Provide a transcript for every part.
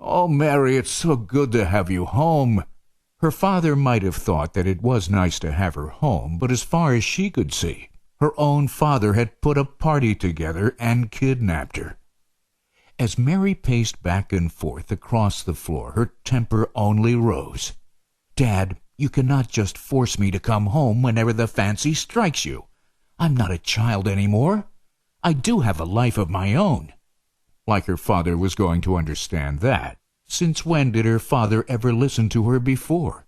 "Oh, Mary, it's so good to have you home." Her father might have thought that it was nice to have her home, but as far as she could see, her own father had put a party together and kidnapped her. As Mary paced back and forth across the floor, her temper only rose. "Dad, you cannot just force me to come home whenever the fancy strikes you. I'm not a child anymore. I do have a life of my own." Like her father was going to understand that. Since when did her father ever listen to her before?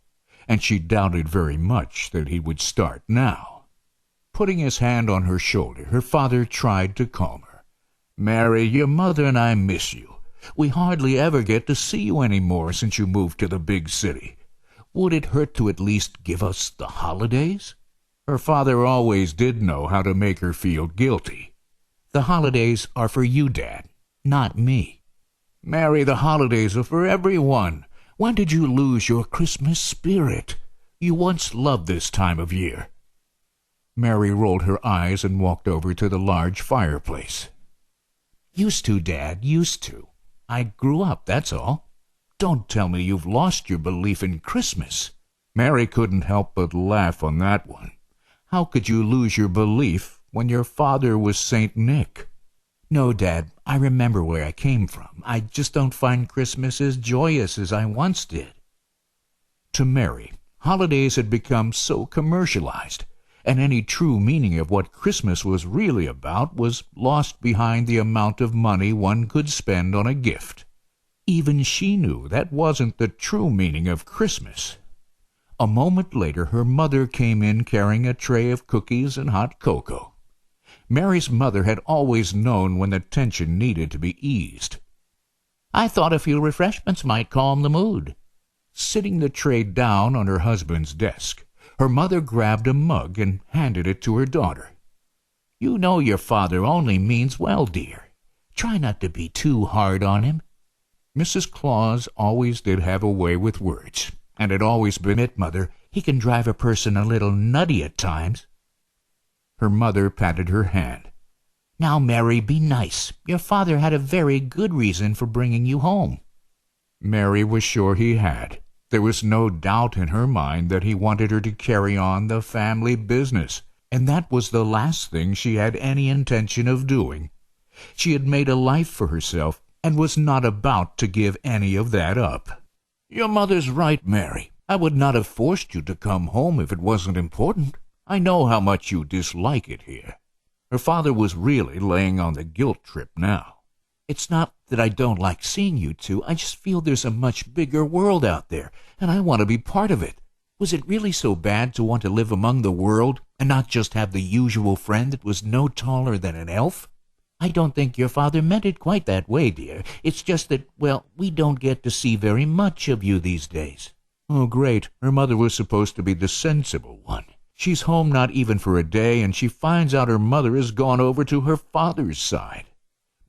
And she doubted very much that he would start now. Putting his hand on her shoulder, her father tried to calm her. "Mary, your mother and I miss you. We hardly ever get to see you any more since you moved to the big city. Would it hurt to at least give us the holidays?" Her father always did know how to make her feel guilty. "The holidays are for you, Dad, not me." "Mary, the holidays are for everyone. When did you lose your Christmas spirit? You once loved this time of year." Mary rolled her eyes and walked over to the large fireplace. "Used to, Dad, used to. I grew up, that's all. Don't tell me you've lost your belief in Christmas." Mary couldn't help but laugh on that one. How could you lose your belief when your father was Saint Nick? "No, Dad, I remember where I came from. I just don't find Christmas as joyous as I once did." To Mary, holidays had become so commercialized, and any true meaning of what Christmas was really about was lost behind the amount of money one could spend on a gift. Even she knew that wasn't the true meaning of Christmas. A moment later, her mother came in carrying a tray of cookies and hot cocoa. Mary's mother had always known when the tension needed to be eased. "I thought a few refreshments might calm the mood." Sitting the tray down on her husband's desk, her mother grabbed a mug and handed it to her daughter. "You know your father only means well, dear. Try not to be too hard on him." Mrs. Claus always did have a way with words, and had always been it, Mother. "He can drive a person a little nutty at times." Her mother patted her hand. "Now, Mary, be nice. Your father had a very good reason for bringing you home." Mary was sure he had. There was no doubt in her mind that he wanted her to carry on the family business, and that was the last thing she had any intention of doing. She had made a life for herself and was not about to give any of that up. "Your mother's right, Mary. I would not have forced you to come home if it wasn't important. I know how much you dislike it here." Her father was really laying on the guilt trip now. "It's not that I don't like seeing you two. I just feel there's a much bigger world out there, and I want to be part of it. Was it really so bad to want to live among the world and not just have the usual friend that was no taller than an elf?" "I don't think your father meant it quite that way, dear. It's just that, well, we don't get to see very much of you these days." Oh, great. Her mother was supposed to be the sensible one. She's home not even for a day, and she finds out her mother has gone over to her father's side.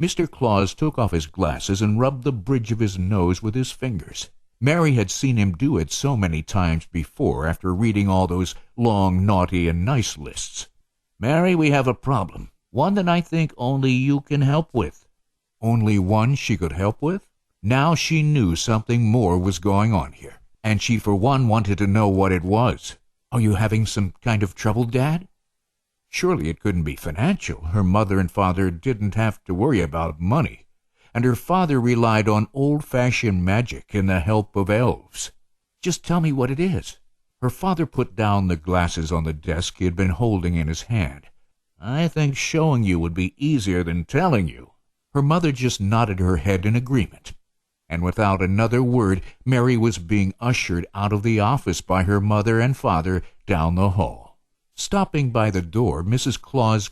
Mr. Claus took off his glasses and rubbed the bridge of his nose with his fingers. Mary had seen him do it so many times before after reading all those long naughty and nice lists. "Mary, we have a problem, one that I think only you can help with." Only one she could help with? Now she knew something more was going on here, and she for one wanted to know what it was. "Are you having some kind of trouble, Dad?" Surely it couldn't be financial. Her mother and father didn't have to worry about money, and her father relied on old-fashioned magic and the help of elves. "Just tell me what it is." Her father put down the glasses on the desk he had been holding in his hand. "I think showing you would be easier than telling you." Her mother just nodded her head in agreement, and without another word, Mary was being ushered out of the office by her mother and father down the hall. Stopping by the door, Mrs. Claus